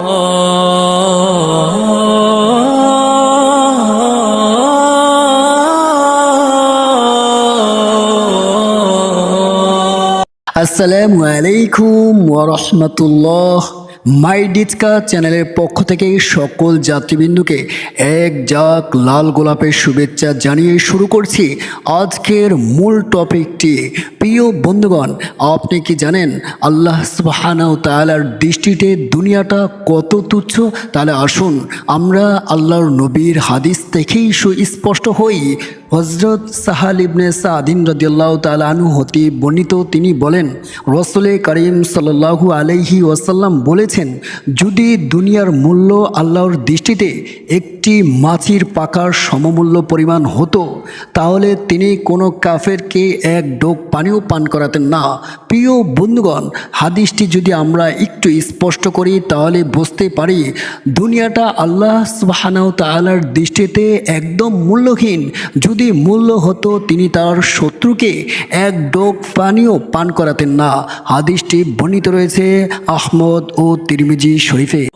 আসসালামু আলাইকুম ওয়া রাহমাতুল্লাহ। মাই ডিসকা চ্যানেলের পক্ষ থেকে সকল যাত্রীবৃন্দুকে এক ঝাঁক লাল গোলাপের শুভেচ্ছা জানিয়ে শুরু করছি আজকের মূল টপিকটি। প্রিয় বন্ধুগণ, আপনি কি জানেন আল্লাহ সুবহানাহু ওয়া তাআলার দৃষ্টিতে দুনিয়াটা কত তুচ্ছ? তাহলে আসুন আমরা আল্লাহর নবীর হাদিস থেকেই সুস্পষ্ট হই। হজরত সাহাল ইবনে সাদিন রাদিয়াল্লাহু তাআলা আনহু হতে বর্ণিত, তিনি বলেন, রাসূল করিম সাল্লাল্লাহু আলাইহি ওয়াসাল্লাম বলেছেন, যদি দুনিয়ার মূল্য আল্লাহর দৃষ্টিতে একটি মাছির পাকার সমমূল্য পরিমাণ হতো, তাহলে তিনি কোনো কাফেরকে এক ডোক পানিও পান করাতেন না। প্রিয় বন্ধুগণ, হাদিসটি যদি আমরা একটু স্পষ্ট করি তাহলে বুঝতে পারি দুনিয়াটা আল্লাহ সুবহানাহু ওয়া তাআলার দৃষ্টিতে একদম মূল্যহীন। যদি মূল্য হতো, তিনি তার শত্রুকে এক ডোক পানিও পান করাতেন না। হাদিসটি বর্ণিত রয়েছে আহমদ ও তিরমিজি শরীফে।